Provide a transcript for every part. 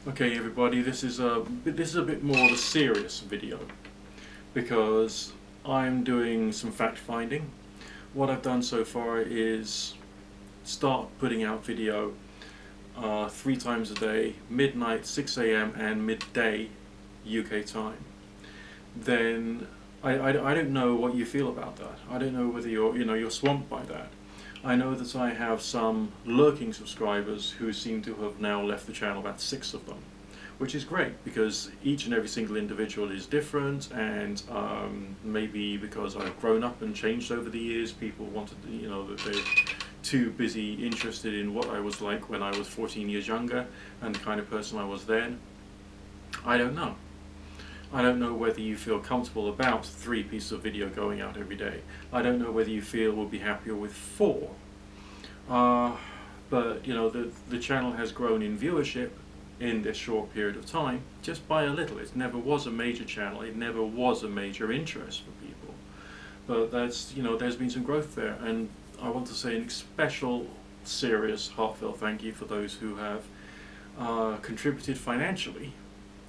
Okay, everybody, this is a bit more of a serious video because I'm doing some fact finding. What I've done so far is start putting out video 3 times a day, midnight, 6 a.m. and midday UK time. Then I don't know what you feel about that. I don't know whether you're swamped by that. I know that I have some lurking subscribers who seem to have now left the channel, about 6 of them, which is great because each and every single individual is different, and maybe because I've grown up and changed over the years, people wanted, that they're too busy interested in what I was like when I was 14 years younger and the kind of person I was then. I don't know. I don't know whether you feel comfortable about 3 pieces of video going out every day. I don't know whether you feel we'll be happier with 4. But the channel has grown in viewership in this short period of time, just by a little. It never was a major channel. It never was a major interest for people. But there's been some growth there, and I want to say a special, serious, heartfelt thank you for those who have contributed financially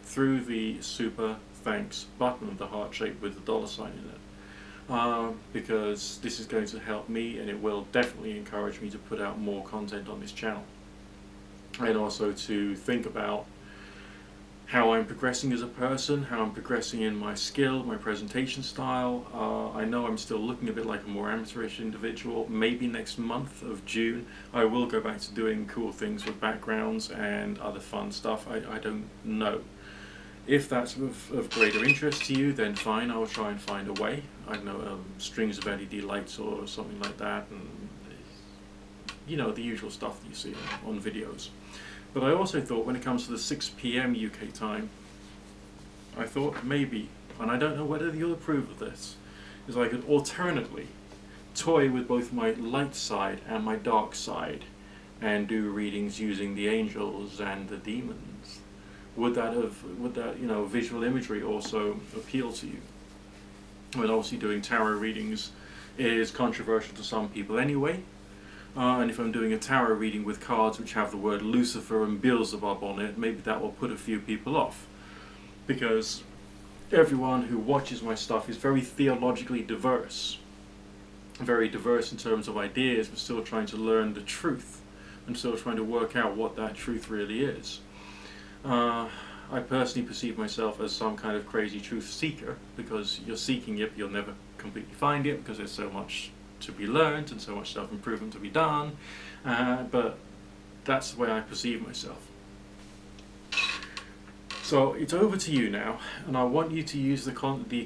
through the super thanks button, the heart shape with the dollar sign in it, because this is going to help me, and it will definitely encourage me to put out more content on this channel, and also to think about how I'm progressing as a person, how I'm progressing in my skill, my presentation style. I know I'm still looking a bit like a more amateurish individual. Maybe next month of June I will go back to doing cool things with backgrounds and other fun stuff. I don't know. If that's of greater interest to you, then fine, I'll try and find a way. I don't know, strings of LED lights or something like that, and the usual stuff that you see on videos. But I also thought, when it comes to the 6 p.m. UK time, I thought maybe, and I don't know whether you'll approve of this, is I could alternately toy with both my light side and my dark side and do readings using the angels and the demons. Would that visual imagery also appeal to you? Well, obviously doing tarot readings is controversial to some people anyway. And if I'm doing a tarot reading with cards which have the word Lucifer and Beelzebub on it, maybe that will put a few people off. Because everyone who watches my stuff is very theologically diverse. Very diverse in terms of ideas, but still trying to learn the truth, and still trying to work out what that truth really is. I personally perceive myself as some kind of crazy truth seeker, because you're seeking it, but you'll never completely find it, because there's so much to be learned and so much self-improvement to be done. But that's the way I perceive myself. So it's over to you now, and I want you to use the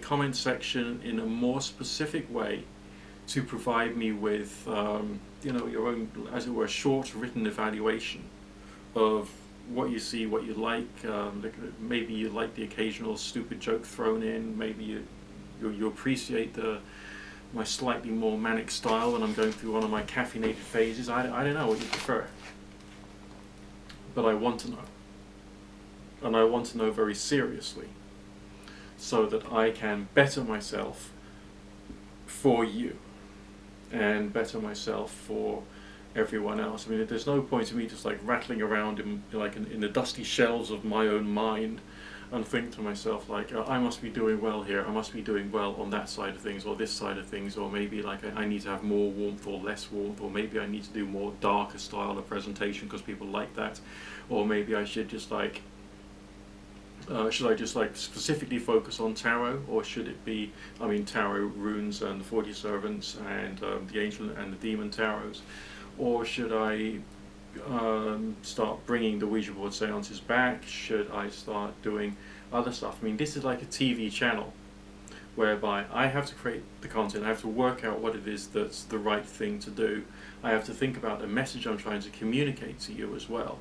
comment section in a more specific way to provide me with your own, as it were, short written evaluation of what you see, what you like. Maybe you like the occasional stupid joke thrown in. Maybe you appreciate my slightly more manic style when I'm going through one of my caffeinated phases. I don't know what you prefer, but I want to know, and I want to know very seriously, so that I can better myself for you and better myself for everyone else. I mean, there's no point in me just like rattling around in the dusty shelves of my own mind and think to myself like, I must be doing well here, I must be doing well on that side of things or this side of things, or maybe like I need to have more warmth or less warmth, or maybe I need to do more darker style of presentation because people like that, or maybe I should just like should I just like specifically focus on tarot, or should it be, tarot runes and the 40 servants and the angel and the demon tarots? Or should I start bringing the Ouija board seances back? Should I start doing other stuff? I mean, this is like a TV channel whereby I have to create the content, I have to work out what it is that's the right thing to do. I have to think about the message I'm trying to communicate to you as well.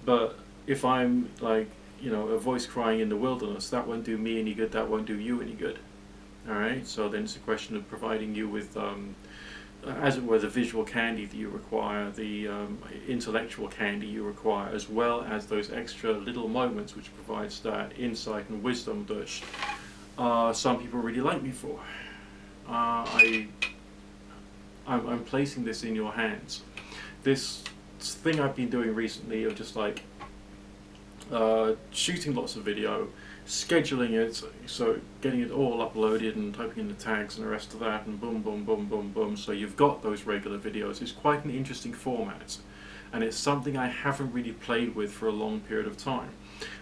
But if I'm like, a voice crying in the wilderness, that won't do me any good, that won't do you any good. Alright, so then it's a question of providing you with as it were, the visual candy that you require, the intellectual candy you require, as well as those extra little moments which provides that insight and wisdom that some people really like me for. I'm placing this in your hands. This thing I've been doing recently of just like shooting lots of video, scheduling it, so getting it all uploaded and typing in the tags and the rest of that, and boom, boom, boom, boom, boom. So you've got those regular videos. It's quite an interesting format, and it's something I haven't really played with for a long period of time.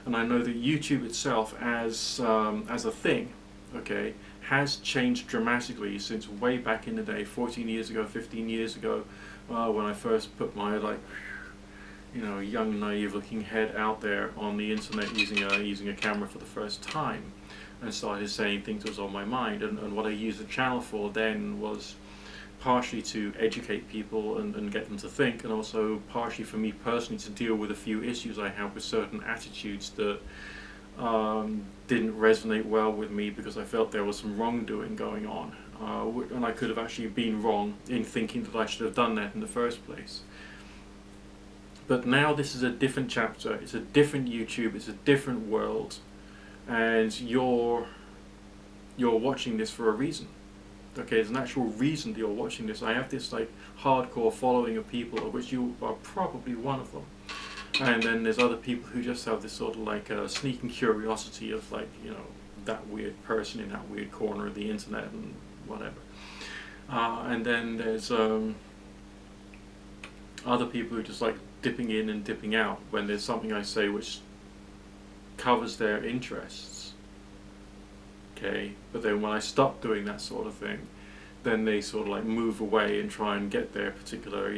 And I know that YouTube itself, as a thing, okay, has changed dramatically since way back in the day, 14 years ago, 15 years ago, when I first put my young, naive-looking head out there on the internet using a camera for the first time, and started saying things that was on my mind. And what I used the channel for then was partially to educate people and get them to think, and also partially for me personally to deal with a few issues I have with certain attitudes that didn't resonate well with me, because I felt there was some wrongdoing going on, and I could have actually been wrong in thinking that I should have done that in the first place. But now this is a different chapter, it's a different YouTube, it's a different world, and you're watching this for a reason. Okay, there's an actual reason that you're watching this. I have this like hardcore following of people, of which you are probably one of them. And then there's other people who just have this sort of like sneaking curiosity of like, that weird person in that weird corner of the internet and whatever. And then there's other people who just like dipping in and dipping out when there's something I say which covers their interests. Okay, but then when I stop doing that sort of thing, then they sort of like move away and try and get their particular,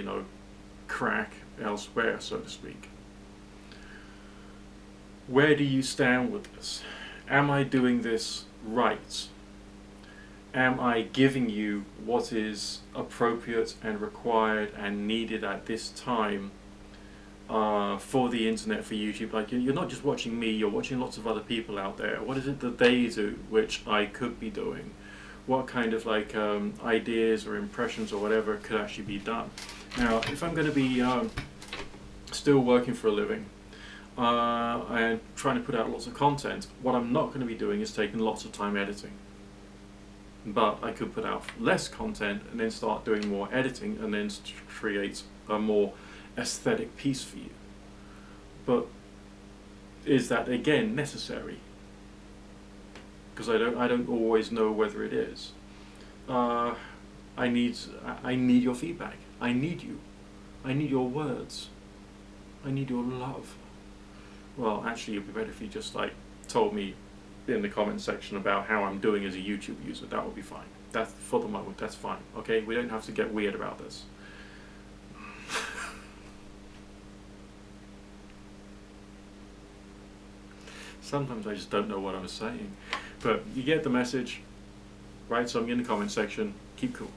crack elsewhere, so to speak. Where do you stand with this? Am I doing this right? Am I giving you what is appropriate and required and needed at this time for the internet, for YouTube? Like, you're not just watching me, you're watching lots of other people out there. What is it that they do which I could be doing? What kind of like ideas or impressions or whatever could actually be done? Now, if I'm going to be still working for a living and trying to put out lots of content, what I'm not going to be doing is taking lots of time editing. But I could put out less content and then start doing more editing and then create a more aesthetic piece for you. But is that again necessary? Because I don't always know whether it is. I need your feedback. I need you. I need your words. I need your love. Well, actually, it'd be better if you just like told me in the comment section about how I'm doing as a YouTube user. That would be fine. That's for the moment. That's fine. Okay, we don't have to get weird about this. Sometimes I just don't know what I'm saying, but you get the message. Write something in the comment section. Keep cool.